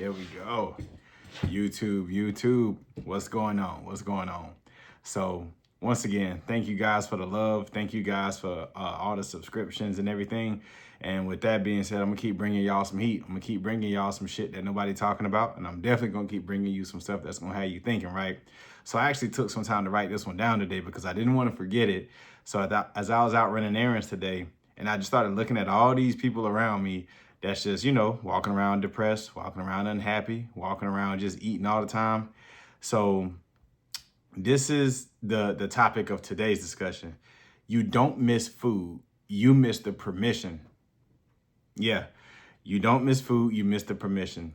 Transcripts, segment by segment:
There we go. YouTube, what's going on? What's going on? So, once again, thank you guys for the love. Thank you guys for all the subscriptions and everything. And with that being said, I'm gonna keep bringing y'all some heat. I'm gonna keep bringing y'all some shit that nobody talking about, and I'm definitely gonna keep bringing you some stuff that's gonna have you thinking, right? So I actually took some time to write this one down today because I didn't want to forget it. So as I was out running errands today, and I just started looking at all these people around me that's just, walking around depressed, walking around unhappy, walking around just eating all the time. So this is the topic of today's discussion. You don't miss food, you miss the permission. Yeah, you don't miss food, you miss the permission.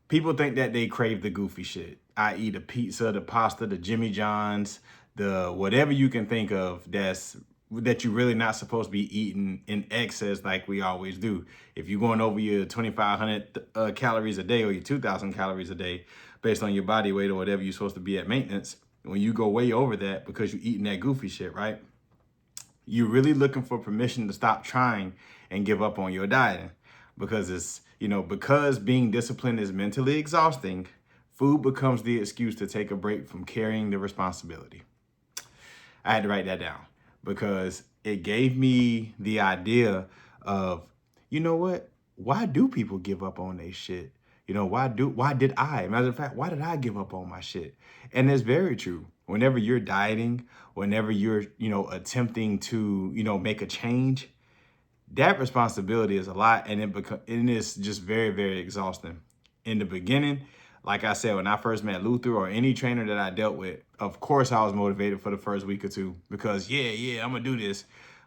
People think that they crave the goofy shit, i.e. the pizza, the pasta, the Jimmy John's, the whatever you can think of that you're really not supposed to be eating in excess like we always do. If you're going over your 2,500 calories a day or your 2,000 calories a day based on your body weight or whatever you're supposed to be at maintenance, when you go way over that because you're eating that goofy shit, right? You're really looking for permission to stop trying and give up on your dieting because because being disciplined is mentally exhausting, food becomes the excuse to take a break from carrying the responsibility. I had to write that down because it gave me the idea of, you know what? Why do people give up on their shit? Why did I? Matter of fact, why did I give up on my shit? And it's very true. Whenever you're dieting, whenever you're, attempting to, make a change, that responsibility is a lot, and it is just very, very exhausting. In the beginning, like I said, when I first met Luther or any trainer that I dealt with, of course I was motivated for the first week or two because I'm gonna do this.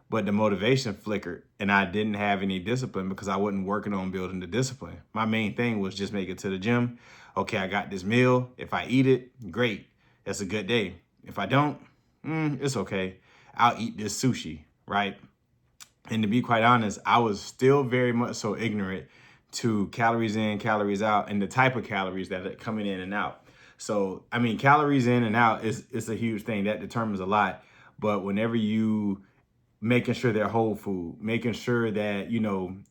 But the motivation flickered and I didn't have any discipline because I wasn't working on building the discipline. My main thing was just make it to the gym. Okay, I got this meal. If I eat it, great. That's a good day. If I don't, it's okay. I'll eat this sushi, right? And to be quite honest, I was still very much so ignorant to calories in, calories out, and the type of calories that are coming in and out. So, I mean, calories in and out is a huge thing. That determines a lot. But whenever you making sure they're whole food, making sure that,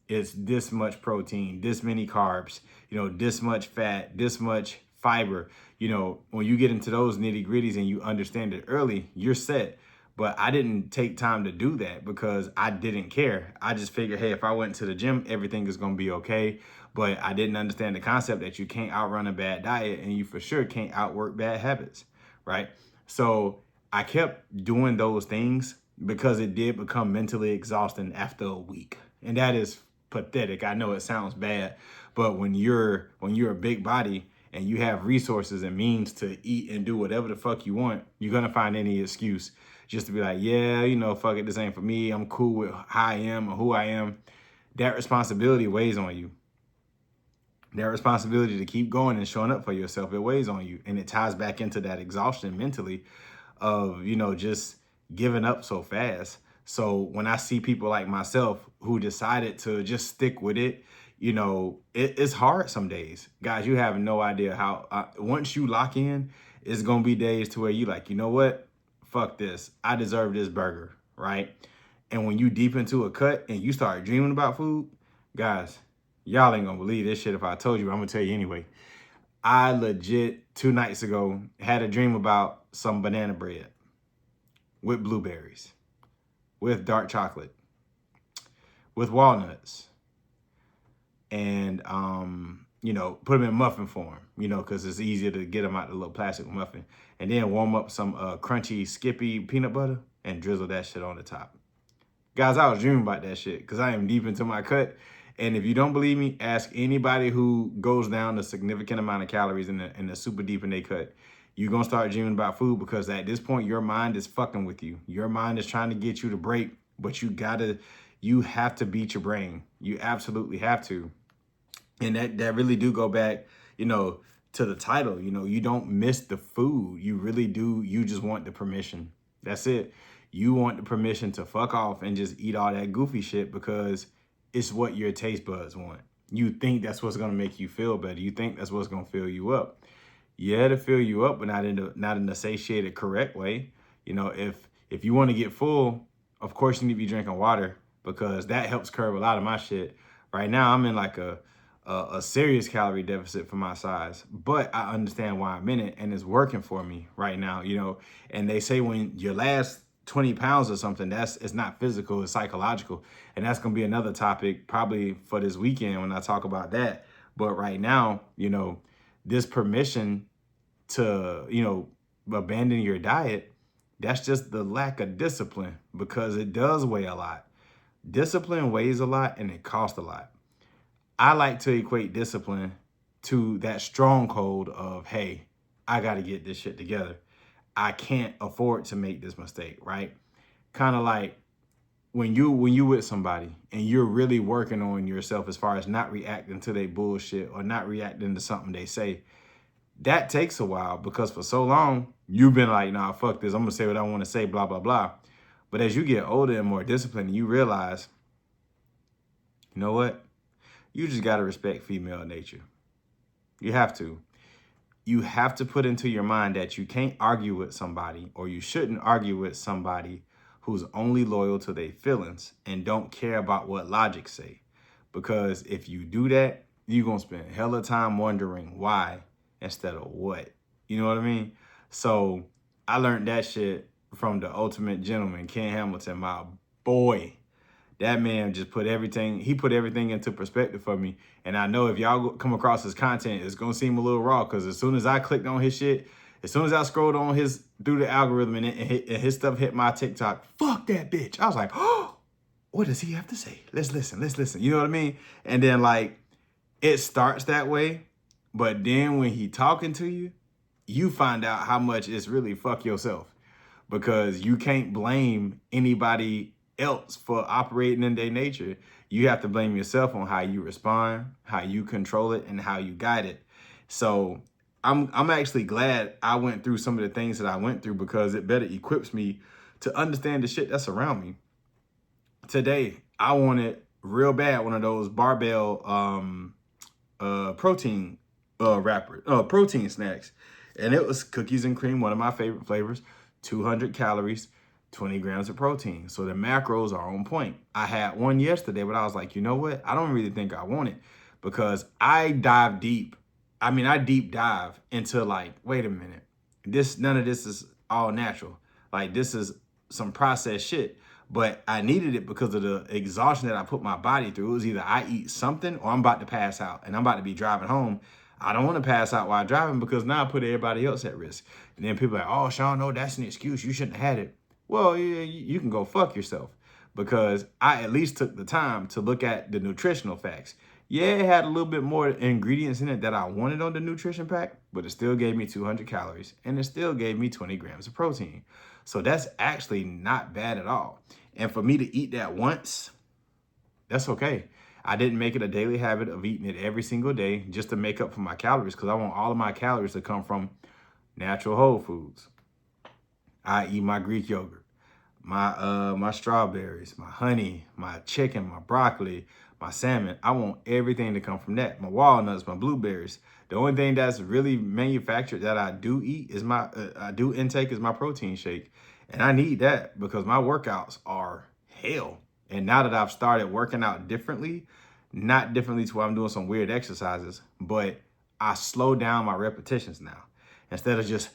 it's this much protein, this many carbs, this much fat, this much fiber, when you get into those nitty gritties and you understand it early, you're set. But I didn't take time to do that because I didn't care. I just figured, hey, if I went to the gym, everything is going to be okay. But I didn't understand the concept that you can't outrun a bad diet and you for sure can't outwork bad habits, right? So I kept doing those things because it did become mentally exhausting after a week. And that is pathetic. I know it sounds bad, but when you're a big body and you have resources and means to eat and do whatever the fuck you want, you're going to find any excuse just to be like, yeah, fuck it, this ain't for me. I'm cool with how I am or who I am. That responsibility weighs on you. That responsibility to keep going and showing up for yourself, it weighs on you. And it ties back into that exhaustion mentally of, just giving up so fast. So when I see people like myself who decided to just stick with it, it's hard some days. Guys, you have no idea how, once you lock in, it's going to be days to where you like, you know what? Fuck this. I deserve this burger, right? And when you deep into a cut and you start dreaming about food, guys, y'all ain't gonna believe this shit if I told you. I'm gonna tell you anyway. I legit 2 nights ago had a dream about some banana bread with blueberries, with dark chocolate, with walnuts, and put them in muffin form, because it's easier to get them out the little plastic muffin, and then warm up some crunchy Skippy peanut butter and drizzle that shit on the top. Guys, I was dreaming about that shit because I am deep into my cut. And if you don't believe me, ask anybody who goes down a significant amount of calories in the super deep in their cut. You're going to start dreaming about food because at this point, your mind is fucking with you. Your mind is trying to get you to break, but you have to beat your brain. You absolutely have to. And that really do go back, to the title. You don't miss the food. You really do. You just want the permission. That's it. You want the permission to fuck off and just eat all that goofy shit because it's what your taste buds want. You think that's what's going to make you feel better. You think that's what's going to fill you up. Yeah, to fill you up, but not in a satiated, correct way. If you want to get full, of course you need to be drinking water because that helps curb a lot of my shit. Right now, I'm in like a a serious calorie deficit for my size, but I understand why I'm in it and it's working for me right now, you know. And they say when your last 20 pounds or something, it's not physical, it's psychological. And that's going to be another topic probably for this weekend when I talk about that. But right now, you know, this permission to, you know, abandon your diet, that's just the lack of discipline, because it does weigh a lot. Discipline weighs a lot and it costs a lot. I like to equate discipline to that stronghold of, hey, I got to get this shit together. I can't afford to make this mistake, right? Kind of like when you with somebody and you're really working on yourself as far as not reacting to their bullshit or not reacting to something they say. That takes a while because for so long you've been like, nah, fuck this. I'm gonna say what I want to say, blah, blah, blah. But as you get older and more disciplined, you realize, you know what? You just got to respect female nature. You have to. You have to put into your mind that you can't argue with somebody, or you shouldn't argue with somebody who's only loyal to their feelings and don't care about what logic say. Because if you do that, you're going to spend hella time wondering why instead of what. You know what I mean? So I learned that shit from the ultimate gentleman, Ken Hamilton, my boy. That man just put everything into perspective for me. And I know if y'all come across his content, it's going to seem a little raw, because as soon as I clicked on his shit, as soon as I scrolled on through the algorithm and his stuff hit my TikTok, fuck that bitch. I was like, oh, what does he have to say? Let's listen. You know what I mean? And then like, it starts that way. But then when he talking to you, you find out how much it's really fuck yourself, because you can't blame anybody else for operating in their nature. You have to blame yourself on how you respond, how you control it, and how you guide it. So I'm actually glad I went through some of the things that I went through, because it better equips me to understand the shit that's around me. Today, I wanted real bad one of those barbell protein protein snacks. And it was cookies and cream, one of my favorite flavors, 200 calories, 20 grams of protein. So the macros are on point. I had one yesterday, but I was like, you know what? I don't really think I want it, because I dive deep. I mean, I deep dive into like, wait a minute, none of this is all natural. Like, this is some processed shit. But I needed it because of the exhaustion that I put my body through. It was either I eat something or I'm about to pass out, and I'm about to be driving home. I don't want to pass out while driving, because now I put everybody else at risk. And then people are like, oh, Sean, no, that's an excuse. You shouldn't have had it. Well, yeah, you can go fuck yourself, because I at least took the time to look at the nutritional facts. Yeah, it had a little bit more ingredients in it that I wanted on the nutrition pack, but it still gave me 200 calories and it still gave me 20 grams of protein. So that's actually not bad at all. And for me to eat that once, that's okay. I didn't make it a daily habit of eating it every single day just to make up for my calories, because I want all of my calories to come from natural whole foods. I eat my Greek yogurt, my strawberries, my honey, my chicken, my broccoli, my salmon. I want everything to come from that. My walnuts, my blueberries. The only thing that's really manufactured that I do eat is I do intake is my protein shake. And I need that because my workouts are hell. And now that I've started working out differently, not differently to where I'm doing some weird exercises, but I slow down my repetitions now. Instead of just,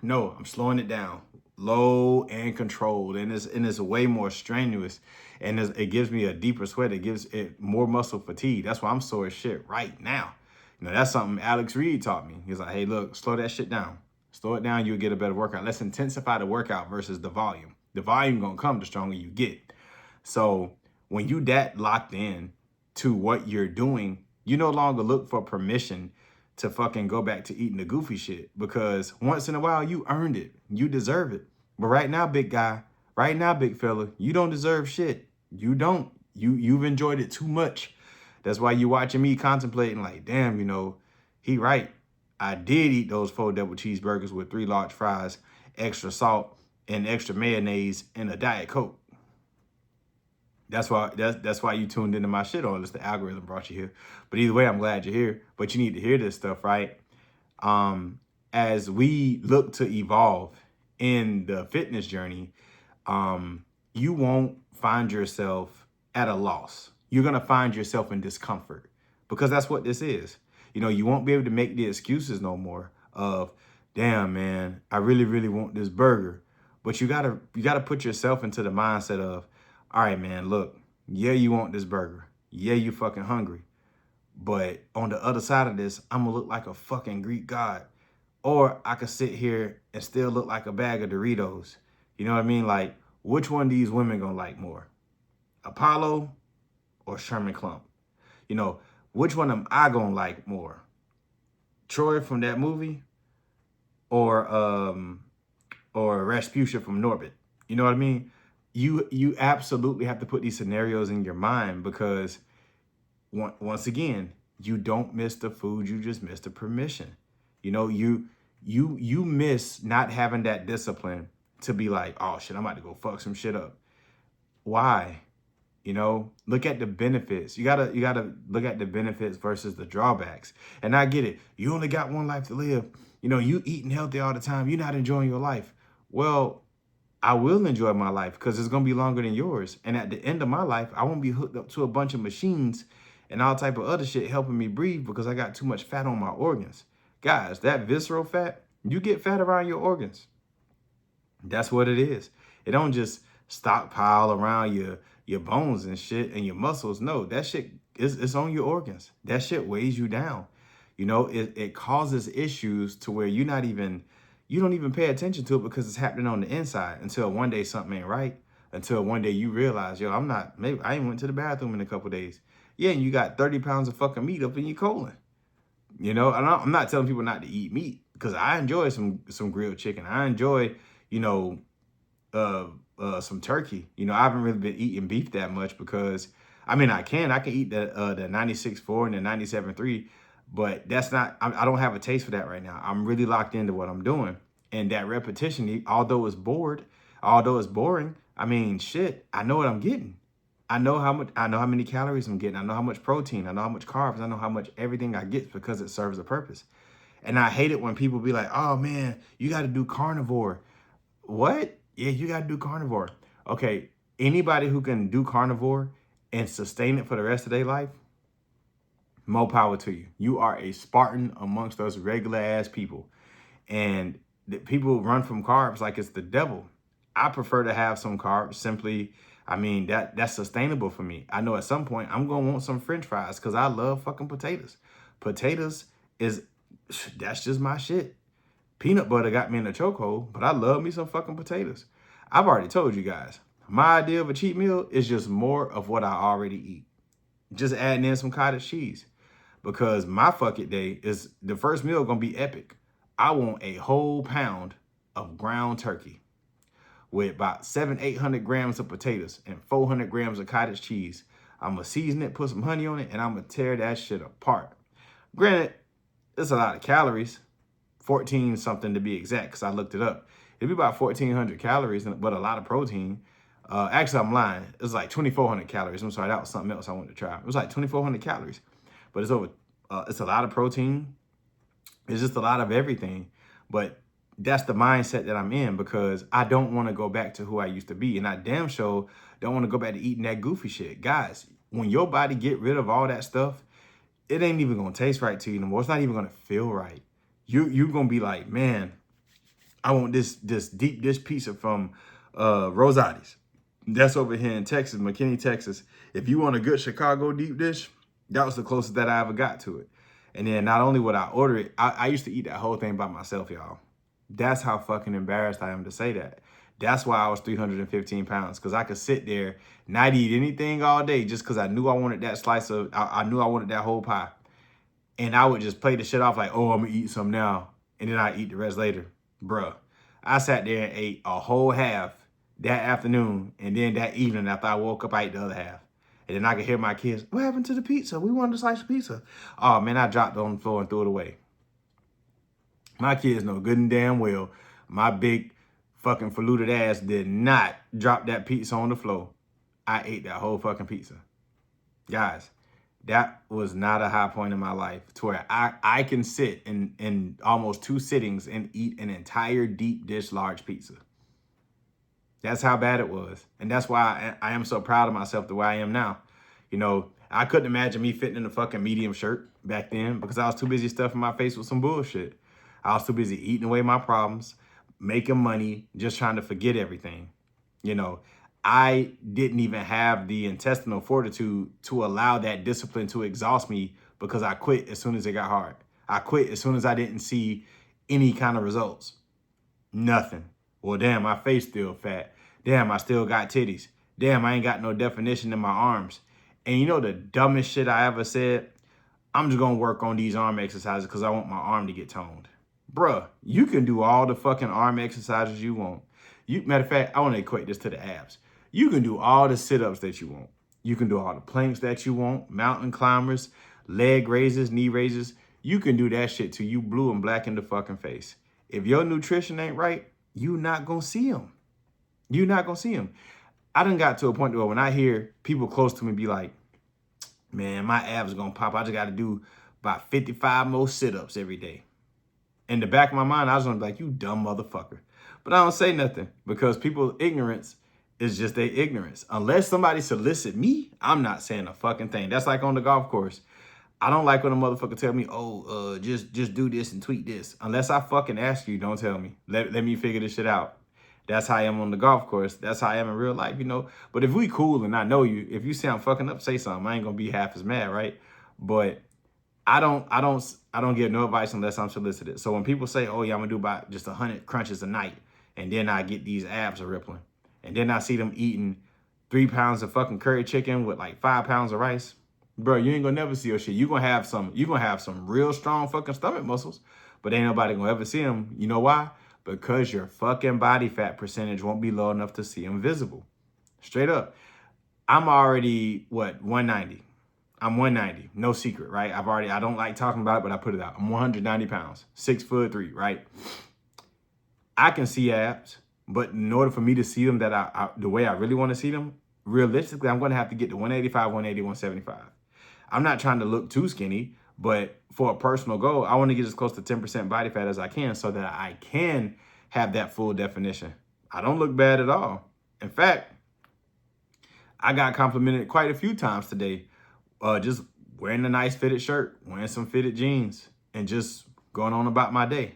no, I'm slowing it down, low and controlled. And it's way more strenuous. And it gives me a deeper sweat. It gives it more muscle fatigue. That's why I'm sore as shit right now. You know, that's something Alex Reed taught me. He's like, hey, look, slow that shit down. Slow it down, you'll get a better workout. Let's intensify the workout versus the volume. The volume gonna come the stronger you get. So when you that locked in to what you're doing, you no longer look for permission to fucking go back to eating the goofy shit, because once in a while you earned it. You deserve it. But right now, big guy, right now, big fella, you don't deserve shit. You don't. You've enjoyed it too much. That's why you watching me contemplating like, damn, you know, he right. I did eat those 4 double cheeseburgers with 3 large fries, extra salt, and extra mayonnaise, and a Diet Coke. That's why you tuned into my shit, or just the algorithm brought you here. But either way, I'm glad you're here. But you need to hear this stuff, right? As we look to evolve in the fitness journey, you won't find yourself at a loss. You're gonna find yourself in discomfort, because that's what this is. You know, you won't be able to make the excuses no more of, damn, man, I really, really want this burger. But you gotta put yourself into the mindset of, all right, man, look, yeah, you want this burger. Yeah, you fucking hungry. But on the other side of this, I'm gonna look like a fucking Greek god. Or I could sit here and still look like a bag of Doritos. You know what I mean? Like, which one of these women gonna like more? Apollo or Sherman Klump? You know, which one am I gonna like more? Troy from that movie or Rasputia from Norbit? You know what I mean? You absolutely have to put these scenarios in your mind because once again, you don't miss the food, you just miss the permission. You know, you miss not having that discipline to be like, oh shit, I'm about to go fuck some shit up. Why? You know, look at the benefits. You gotta look at the benefits versus the drawbacks. And I get it. You only got one life to live. You know, you eating healthy all the time. You're not enjoying your life. Well, I will enjoy my life because it's gonna be longer than yours. And at the end of my life, I won't be hooked up to a bunch of machines and all type of other shit helping me breathe because I got too much fat on my organs. Guys, that visceral fat, you get fat around your organs. That's what it is. It don't just stockpile around your bones and shit and your muscles. No, that shit is it's on your organs. That shit weighs you down. You know, it causes issues to where you don't even pay attention to it because it's happening on the inside until one day something ain't right. Until one day you realize, yo, maybe I ain't went to the bathroom in a couple days. Yeah, and you got 30 pounds of fucking meat up in your colon. You know, and I'm not telling people not to eat meat because I enjoy some grilled chicken. I enjoy, you know, some turkey. You know, I haven't really been eating beef that much because I mean I can eat the 96.4 and the 97.3, but that's not I don't have a taste for that right now. I'm really locked into what I'm doing. And that repetition, although it's boring, I mean shit, I know what I'm getting. I know how many calories I'm getting. I know how much protein, I know how much carbs, I know how much everything I get because it serves a purpose. And I hate it when people be like, oh man, you got to do carnivore. What? Yeah, you got to do carnivore. Okay, anybody who can do carnivore and sustain it for the rest of their life, more power to you. You are a Spartan amongst us regular ass people. And people run from carbs like it's the devil. I prefer to have some carbs simply. I mean, that's sustainable for me. I know at some point I'm going to want some French fries because I love fucking potatoes. Potatoes that's just my shit. Peanut butter got me in a chokehold, but I love me some fucking potatoes. I've already told you guys, my idea of a cheat meal is just more of what I already eat. Just adding in some cottage cheese. Because my fuck it day is the first meal gonna be epic. I want a whole pound of ground turkey with about 800 grams of potatoes and 400 grams of cottage cheese. I'm gonna season it, put some honey on it, and I'm gonna tear that shit apart. Granted, it's a lot of calories, 14 something to be exact, because I looked it up. It'd be about 1,400 calories, but a lot of protein. Actually, I'm lying. It's like 2,400 calories. I'm sorry, that was something else I wanted to try. It was like 2,400 calories, but it's a lot of protein. It's just a lot of everything. But that's the mindset that I'm in because I don't want to go back to who I used to be. And I damn sure don't want to go back to eating that goofy shit. Guys, when your body get rid of all that stuff, it ain't even going to taste right to you anymore. It's not even going to feel right. You're going to be like, man, I want this deep dish pizza from Rosati's. That's over here in Texas, McKinney, Texas. If you want a good Chicago deep dish, that was the closest that I ever got to it. And then not only would I order it, I used to eat that whole thing by myself, y'all. That's how fucking embarrassed I am to say that. That's why I was 315 pounds, because I could sit there, not eat anything all day just because I knew I wanted that slice of, I knew I wanted that whole pie. And I would just play the shit off like, oh, I'm going to eat some now. And then I eat the rest later. Bruh, I sat there and ate a whole half that afternoon. And then that evening after I woke up, I ate the other half. And then I could hear my kids, what happened to the pizza? We wanted a slice of pizza. Oh, man, I dropped it on the floor and threw it away. My kids know good and damn well my big fucking faluted ass did not drop that pizza on the floor. I ate that whole fucking pizza. Guys, that was not a high point in my life to where I can sit in almost 2 sittings and eat an entire deep dish large pizza. That's how bad it was. And that's why I am so proud of myself the way I am now. You know, I couldn't imagine me fitting in a fucking medium shirt back then because I was too busy stuffing my face with some bullshit. I was too busy eating away my problems, making money, just trying to forget everything. You know, I didn't even have the intestinal fortitude to allow that discipline to exhaust me because I quit as soon as it got hard. I quit as soon as I didn't see any kind of results. Nothing. Well, damn, my face still fat. Damn, I still got titties. Damn, I ain't got no definition in my arms. And you know the dumbest shit I ever said? I'm just gonna work on these arm exercises because I want my arm to get toned. Bruh, you can do all the fucking arm exercises you want. Matter of fact, I want to equate this to the abs. You can do all the sit-ups that you want. You can do all the planks that you want, mountain climbers, leg raises, knee raises. You can do that shit till you blue and black in the fucking face. If your nutrition ain't right, you not gonna see them. You not gonna see them. I done got to a point where when I hear people close to me be like, man, my abs gonna pop. I just gotta do about 55 more sit-ups every day. In the back of my mind, I was gonna be like, you dumb motherfucker. But I don't say nothing because people's ignorance is just their ignorance. Unless somebody solicit me, I'm not saying a fucking thing. That's like on the golf course. I don't like when a motherfucker tell me, oh, just do this and tweak this. Unless I fucking ask you, don't tell me. Let me figure this shit out. That's how I am on the golf course. That's how I am in real life, you know. But if we cool and I know you, if you say I'm fucking up, say something. I ain't gonna be half as mad, right? But I don't give no advice unless I'm solicited. So when people say, oh yeah, I'm gonna do about just 100 crunches a night, and then I get these abs are rippling, and then I see them eating 3 pounds of fucking curry chicken with like 5 pounds of rice, bro, you ain't gonna never see your shit. You gonna have some real strong fucking stomach muscles, but ain't nobody gonna ever see them. You know why? Because your fucking body fat percentage won't be low enough to see them visible. Straight up. I'm already, what, 190. I'm 190, no secret, right? I don't like talking about it, but I put it out. I'm 190 pounds, 6'3", right? I can see abs, but in order for me to see them the way I really want to see them, realistically, I'm going to have to get to 185, 180, 175. I'm not trying to look too skinny, but for a personal goal, I want to get as close to 10% body fat as I can so that I can have that full definition. I don't look bad at all. In fact, I got complimented quite a few times today, just wearing a nice fitted shirt, wearing some fitted jeans, and just going on about my day.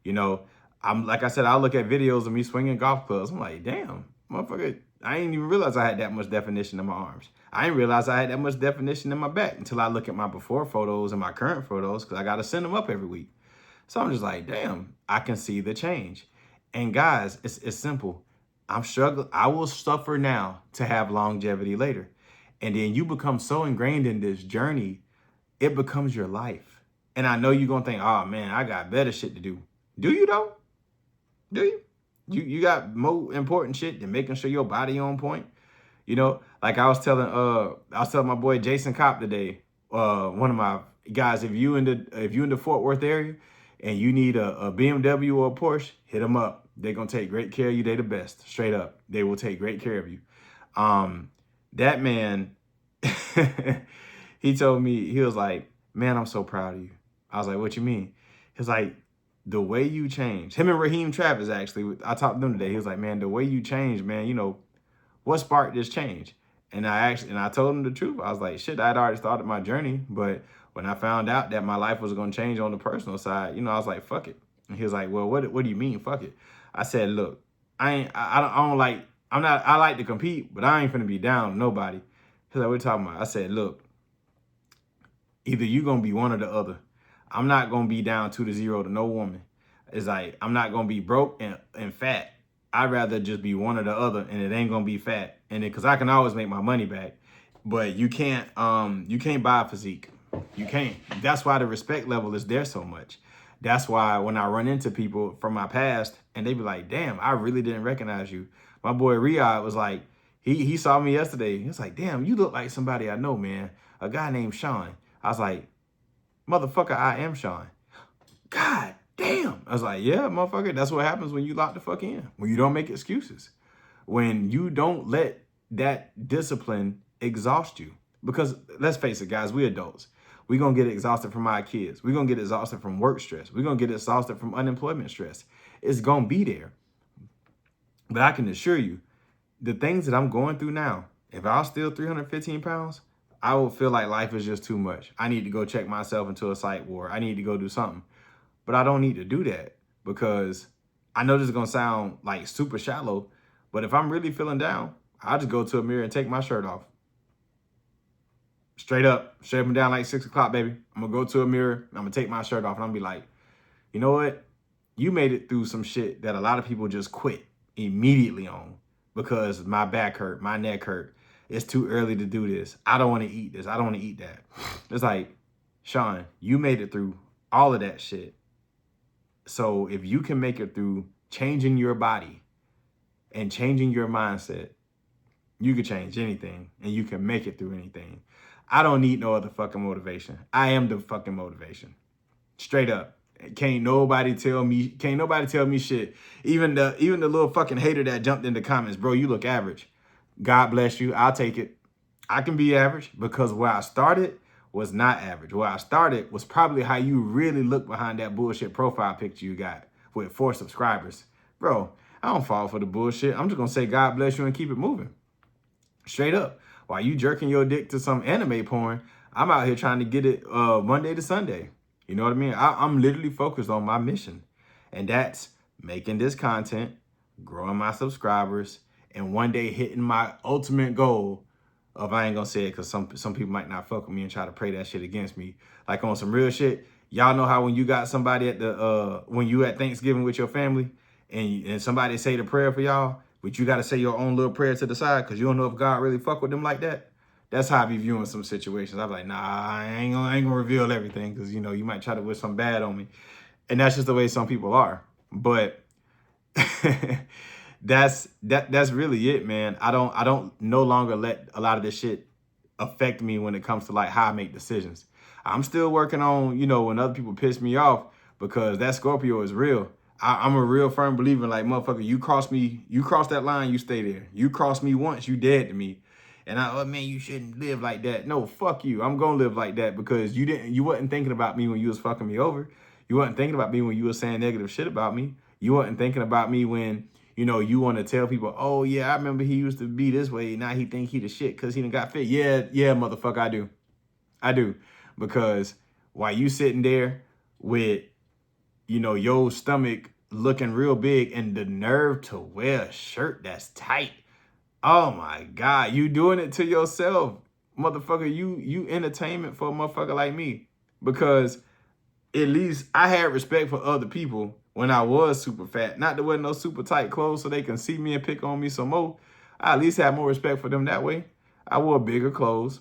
You know, like I said, I look at videos of me swinging golf clubs. I'm like, damn, motherfucker, I didn't even realize I had that much definition in my arms. I didn't realize I had that much definition in my back until I look at my before photos and my current photos because I got to send them up every week. So I'm just like, damn, I can see the change. And guys, it's simple. I'm struggling. I will suffer now to have longevity later. And then you become so ingrained in this journey, it becomes your life. And I know you're going to think, oh man, I got better shit to do. Do you though? Do you? You got more important shit than making sure your body on point. You know, like I was telling my boy Jason Kopp today, one of my guys, if you in the Fort Worth area and you need a BMW or a Porsche, hit them up. They're gonna take great care of you. They the best, straight up. They will take great care of you. That man, he told me, he was like, man, I'm so proud of you. I was like, what you mean? He was like, the way you change. Him and Raheem Travis, actually, I talked to them today. He was like, man, the way you change, man, you know, what sparked this change? And I told him the truth. I was like, shit, I'd already started my journey. But when I found out that my life was going to change on the personal side, you know, I was like, fuck it. And he was like, well, what do you mean, fuck it? I said, look, I like to compete, but I ain't finna be down with nobody. He's like, what are you talking about? I said, look, either you going to be one or the other. I'm not going to be down 2-0 to no woman. It's like, I'm not going to be broke and fat. I'd rather just be one or the other, and it ain't going to be fat. And because I can always make my money back. But you can't buy a physique. You can't. That's why the respect level is there so much. That's why when I run into people from my past and they be like, damn, I really didn't recognize you. My boy Riyadh was like, he saw me yesterday. He was like, damn, you look like somebody I know, man. A guy named Sean. I was like, motherfucker, I am Sean. God damn. I was like, yeah, motherfucker, that's what happens when you lock the fuck in. When you don't make excuses. When you don't let that discipline exhaust you. Because let's face it, guys, we adults. We're going to get exhausted from our kids. We're going to get exhausted from work stress. We're going to get exhausted from unemployment stress. It's going to be there. But I can assure you, the things that I'm going through now, if I was still 315 pounds, I will feel like life is just too much. I need to go check myself into a psych ward. I need to go do something. But I don't need to do that because I know this is going to sound like super shallow, but if I'm really feeling down, I'll just go to a mirror and take my shirt off. Straight up and down like 6 o'clock, baby. I'm going to go to a mirror. I'm going to take my shirt off and I'm going to be like, you know what? You made it through some shit that a lot of people just quit immediately on because my back hurt, my neck hurt. It's too early to do this. I don't want to eat this. I don't want to eat that. It's like, Sean, you made it through all of that shit. So if you can make it through changing your body and changing your mindset, you can change anything and you can make it through anything. I don't need no other fucking motivation. I am the fucking motivation. Straight up. Can't nobody tell me shit. Even the little fucking hater that jumped in the comments, bro, you look average. God bless you. I'll take it. I can be average because where I started was not average. Where I started was probably how you really look behind that bullshit profile picture you got with 4 subscribers. Bro, I don't fall for the bullshit. I'm just going to say God bless you and keep it moving. Straight up. While you jerking your dick to some anime porn, I'm out here trying to get it Monday to Sunday. You know what I mean? I'm literally focused on my mission. And that's making this content, growing my subscribers, and one day hitting my ultimate goal of, I ain't gonna say it because some people might not fuck with me and try to pray that shit against me. Like on some real shit. Y'all know how when you got somebody at the when you at Thanksgiving with your family and somebody say the prayer for y'all, but you got to say your own little prayer to the side because you don't know if God really fuck with them like that. That's how I be viewing some situations. I'm like, nah, I ain't gonna reveal everything because, you know, you might try to wish some bad on me. And that's just the way some people are. But that's really it, man. I don't no longer let a lot of this shit affect me when it comes to like how I make decisions. I'm still working on, you know, when other people piss me off because that Scorpio is real. I'm a real firm believer, like, motherfucker, you cross that line, you stay there. You cross me once, you dead to me. And oh man, you shouldn't live like that. No, fuck you. I'm gonna live like that because you wasn't thinking about me when you was fucking me over. You wasn't thinking about me when you was saying negative shit about me. You wasn't thinking about me when, you know, you want to tell people, oh yeah, I remember he used to be this way. Now he think he the shit because he done got fit. Yeah, motherfucker, I do. Because while you sitting there with, you know, your stomach looking real big and the nerve to wear a shirt that's tight. Oh my God, you doing it to yourself. Motherfucker, you entertainment for a motherfucker like me. Because at least I had respect for other people when I was super fat. Not to wear no super tight clothes so they can see me and pick on me some more. I at least had more respect for them that way. I wore bigger clothes.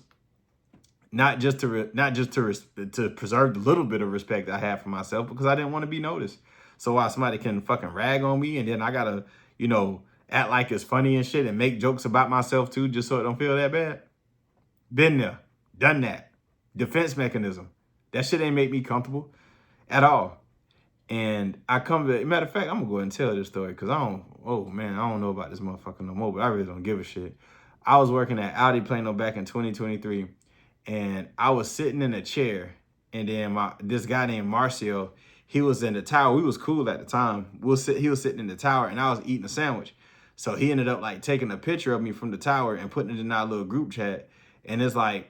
Not just to preserve the little bit of respect I have for myself because I didn't want to be noticed. So while somebody can fucking rag on me and then I gotta, you know, act like it's funny and shit and make jokes about myself too just so it don't feel that bad. Been there, done that. Defense mechanism. That shit ain't make me comfortable at all. And I come to, matter of fact, I'm gonna go ahead and tell this story because I don't know about this motherfucker no more, but I really don't give a shit. I was working at Audi Plano back in 2023. And I was sitting in a chair, and then this guy named Marcio, he was in the tower. We was cool at the time. He was sitting in the tower, and I was eating a sandwich. So he ended up like taking a picture of me from the tower and putting it in our little group chat. And it's like,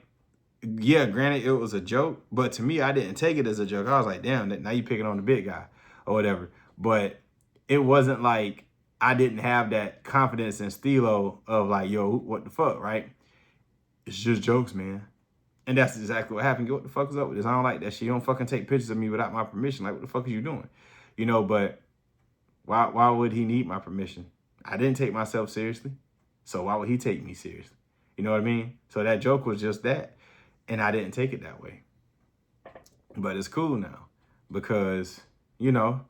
yeah, granted it was a joke, but to me, I didn't take it as a joke. I was like, damn, now you picking on the big guy or whatever. But it wasn't like I didn't have that confidence in Stilo of like, yo, what the fuck, right? It's just jokes, man. And that's exactly what happened. What the fuck is up with this? I don't like that shit. You don't fucking take pictures of me without my permission. Like, what the fuck are you doing? You know, but why would he need my permission? I didn't take myself seriously. So why would he take me seriously? You know what I mean? So that joke was just that. And I didn't take it that way. But it's cool now. Because, you know,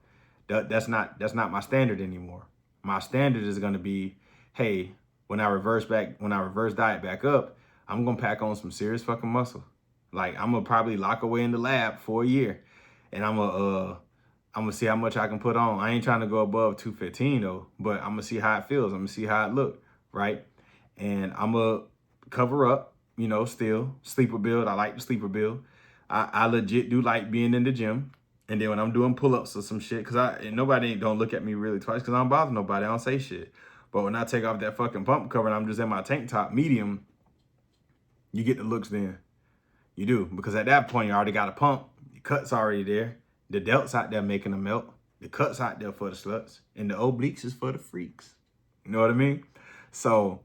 that's not my standard anymore. My standard is gonna be, hey, when I reverse diet back up, I'm going to pack on some serious fucking muscle. Like, I'm going to probably lock away in the lab for a year. And I'm going to see how much I can put on. I ain't trying to go above 215, though. But I'm going to see how it feels. I'm going to see how it look, right? And I'm going to cover up, you know, still. Sleeper build. I like the sleeper build. I legit do like being in the gym. And then when I'm doing pull-ups or some shit, because nobody don't look at me really twice because I don't bother nobody. I don't say shit. But when I take off that fucking pump cover and I'm just in my tank top medium, You get the looks then. You do. Because at that point, you already got a pump. Your cut's already there. The delt's out there making them melt. The cut's out there for the sluts. And the obliques is for the freaks. You know what I mean? So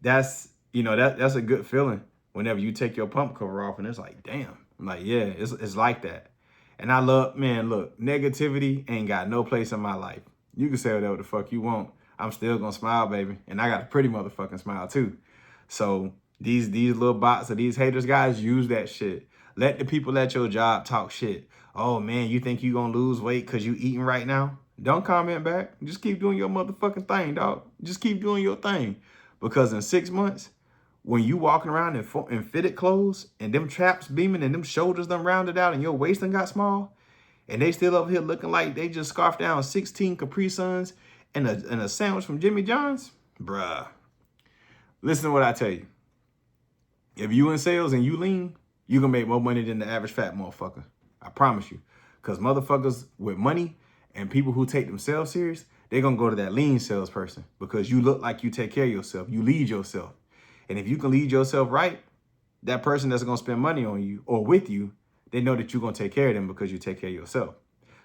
that's, you know, that's a good feeling whenever you take your pump cover off and it's like, damn. I'm like, yeah, it's like that. And I love, man, look, negativity ain't got no place in my life. You can say whatever the fuck you want. I'm still gonna smile, baby. And I got a pretty motherfucking smile too. So these little bots or these haters, guys, use that shit. Let the people at your job talk shit. Oh man, you think you gonna lose weight because you eating right now? Don't comment back. Just keep doing your motherfucking thing, dog. Just keep doing your thing. Because in 6 months, when you walking around in fitted clothes and them traps beaming and them shoulders done rounded out and your waist done got small, and they still up here looking like they just scarfed down 16 Capri Suns and a sandwich from Jimmy John's, bruh. Listen to what I tell you. If you in sales and you lean, you gonna make more money than the average fat motherfucker. I promise you. Because motherfuckers with money and people who take themselves serious, they're gonna go to that lean salesperson because you look like you take care of yourself. You lead yourself. And if you can lead yourself right, that person that's gonna spend money on you or with you, they know that you're gonna take care of them because you take care of yourself.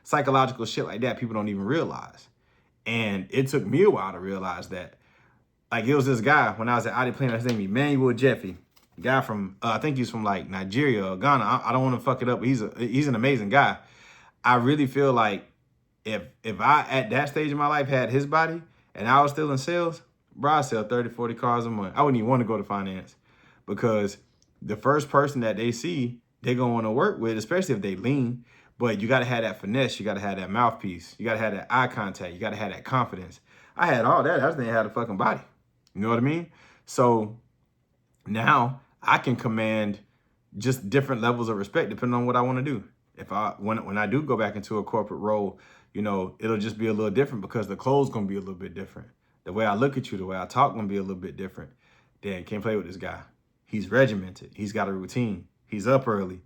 Psychological shit like that, people don't even realize. And it took me a while to realize that. Like, it was this guy when I was at ID Planner, his name is Emmanuel Jeffy. Guy from, I think he's from like Nigeria or Ghana. I don't want to fuck it up, but he's an amazing guy. I really feel like if I, at that stage of my life, had his body and I was still in sales, bro, I sell 30, 40 cars a month. I wouldn't even want to go to finance because the first person that they see, they're going to want to work with, especially if they lean. But you got to have that finesse. You got to have that mouthpiece. You got to have that eye contact. You got to have that confidence. I had all that. I just didn't have a fucking body. You know what I mean? So now I can command just different levels of respect depending on what I want to do. When I do go back into a corporate role, you know, it'll just be a little different because the clothes going to be a little bit different. The way I look at you, the way I talk going to be a little bit different. Damn, can't play with this guy. He's regimented. He's got a routine. He's up early.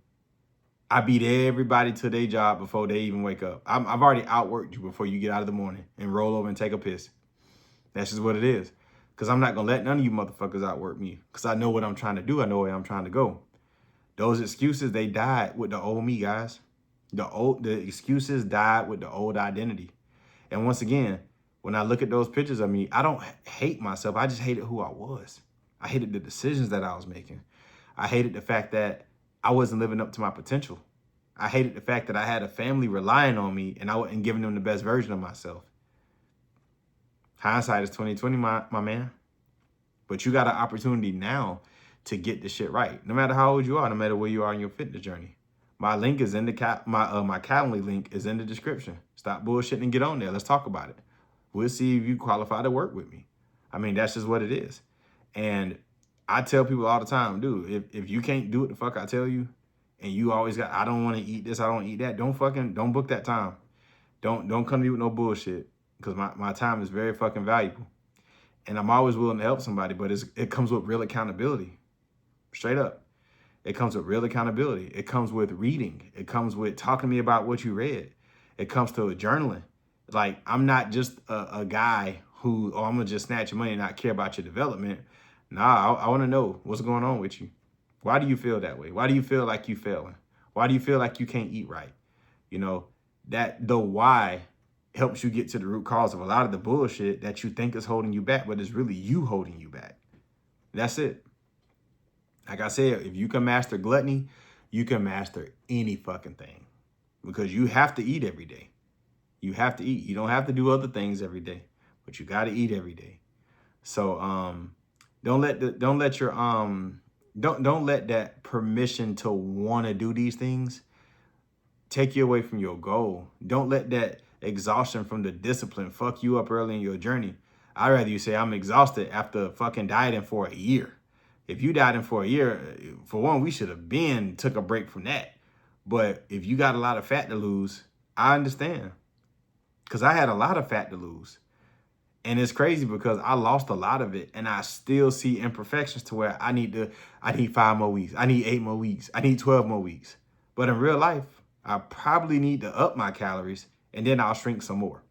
I beat everybody to their job before they even wake up. I've already outworked you before you get out of the morning and roll over and take a piss. That's just what it is. Because I'm not going to let none of you motherfuckers outwork me. Because I know what I'm trying to do. I know where I'm trying to go. Those excuses, they died with the old me, guys. The excuses died with the old identity. And once again, when I look at those pictures of me, I don't hate myself. I just hated who I was. I hated the decisions that I was making. I hated the fact that I wasn't living up to my potential. I hated the fact that I had a family relying on me and I wasn't giving them the best version of myself. Hindsight is 20/20, my man. But you got an opportunity now to get this shit right. No matter how old you are, no matter where you are in your fitness journey. My link is in the my Calendly link is in the description. Stop bullshitting and get on there. Let's talk about it. We'll see if you qualify to work with me. I mean, that's just what it is. And I tell people all the time, dude, if you can't do what the fuck I tell you, and you always got, I don't want to eat this, I don't eat that, don't book that time. Don't come to me with no bullshit. Because my time is very fucking valuable. And I'm always willing to help somebody, but it comes with real accountability. Straight up. It comes with real accountability. It comes with reading. It comes with talking to me about what you read. It comes to journaling. Like, I'm not just a guy who, I'm going to just snatch your money and not care about your development. Nah, I want to know what's going on with you. Why do you feel that way? Why do you feel like you failing? Why do you feel like you can't eat right? You know, that the why helps you get to the root cause of a lot of the bullshit that you think is holding you back, but it's really you holding you back. That's it. Like I said, if you can master gluttony, you can master any fucking thing because you have to eat every day. You have to eat. You don't have to do other things every day, but you got to eat every day. So don't let that permission to want to do these things take you away from your goal. Don't let that exhaustion from the discipline fuck you up early in your journey. I'd rather you say I'm exhausted after fucking dieting for a year. If you dieting for a year, for one, we should have been took a break from that. But if you got a lot of fat to lose, I understand. Because I had a lot of fat to lose. And it's crazy because I lost a lot of it and I still see imperfections to where I need 5 more weeks. I need 8 more weeks. I need 12 more weeks. But in real life, I probably need to up my calories and then I'll shrink some more.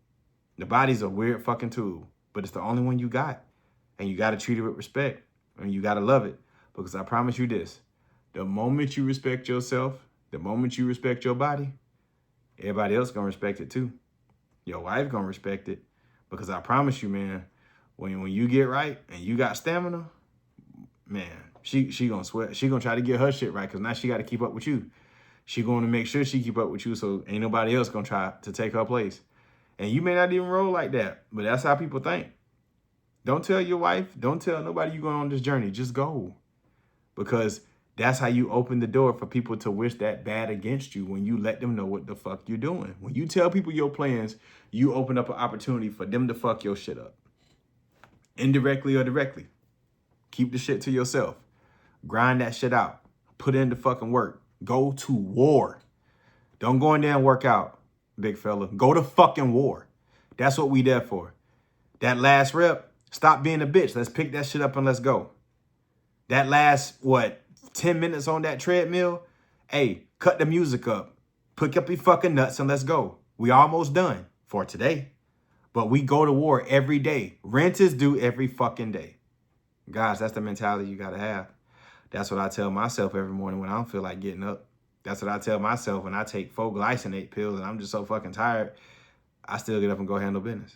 The body's a weird fucking tool, but it's the only one you got. And you got to treat it with respect and you got to love it Because I promise you this, the moment you respect yourself, the moment you respect your body, everybody else gonna respect it too. Your wife gonna respect it. Because I promise you, man, when you get right and you got stamina, man, she gonna sweat. She gonna try to get her shit right because now she got to keep up with you. She going to make sure she keep up with you so ain't nobody else gonna try to take her place. And you may not even roll like that, but that's how people think. Don't tell your wife, don't tell nobody you going on this journey. Just go. Because that's how you open the door for people to wish that bad against you when you let them know what the fuck you're doing. When you tell people your plans, you open up an opportunity for them to fuck your shit up. Indirectly or directly. Keep the shit to yourself. Grind that shit out. Put in the fucking work. Go to war. Don't go in there and work out, big fella. Go to fucking war. That's what we there for. That last rep, stop being a bitch. Let's pick that shit up and let's go. That last, 10 minutes on that treadmill? Hey, cut the music up. Pick up your fucking nuts and let's go. We almost done for today. But we go to war every day. Rent is due every fucking day. Guys, that's the mentality you got to have. That's what I tell myself every morning when I don't feel like getting up. That's what I tell myself when I take 4 glycinate pills and I'm just so fucking tired. I still get up and go handle business.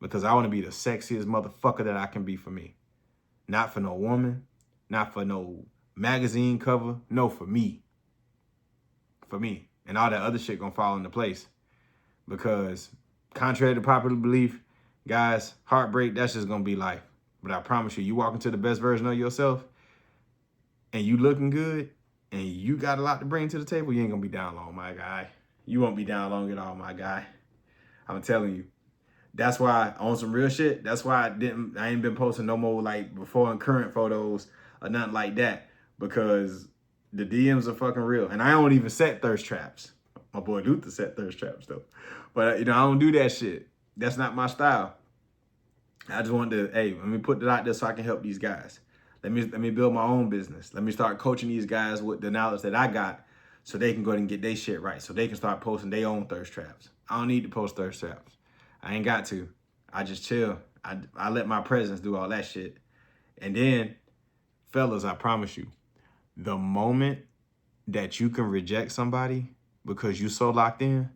Because I want to be the sexiest motherfucker that I can be for me. Not for no woman. Not for no magazine cover. No, for me. For me. And all that other shit gonna fall into place. Because contrary to popular belief, guys, heartbreak, that's just gonna be life. But I promise you, you walk into the best version of yourself and you looking good and you got a lot to bring to the table, you ain't gonna be down long, my guy. You won't be down long at all, my guy. I'm telling you. That's why, on some real shit, that's why I ain't been posting no more like before and current photos or nothing like that. Because the DMs are fucking real. And I don't even set thirst traps. My boy Luther set thirst traps though. But I don't do that shit. That's not my style. I just wanted to, hey, let me put it out there so I can help these guys. Let me build my own business. Let me start coaching these guys with the knowledge that I got so they can go ahead and get their shit right. So they can start posting their own thirst traps. I don't need to post thirst traps. I ain't got to. I just chill. I let my presence do all that shit. And then, fellas, I promise you, the moment that you can reject somebody because you so locked in,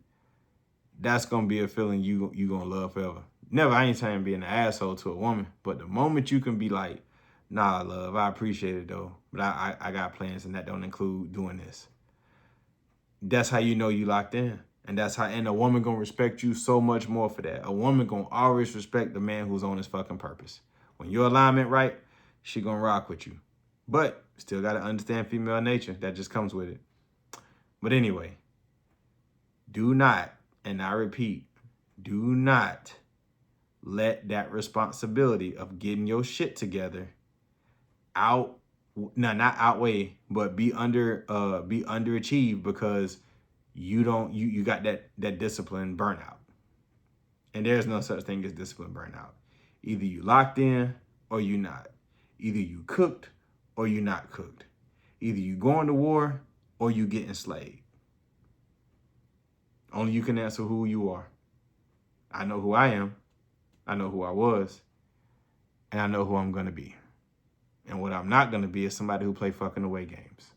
that's going to be a feeling you going to love forever. Never, I ain't saying being an asshole to a woman, but the moment you can be like, nah, love, I appreciate it though, but I got plans and that don't include doing this. That's how you know you locked in. And that's how, and a woman gonna respect you so much more for that. A woman gonna always respect the man who's on his fucking purpose. When your alignment right, she gonna rock with you. But still gotta understand female nature. That just comes with it. But anyway, do not, and I repeat, do not let that responsibility of getting your shit together not outweigh, but be underachieved because you got that discipline burnout. And there's no such thing as discipline burnout. Either you locked in or you not. Either you cooked or you not cooked. Either you going to war or you getting slayed. Only you can answer who you are. I know who I am. I know who I was. And I know who I'm going to be. And what I'm not going to be is somebody who play fucking away games.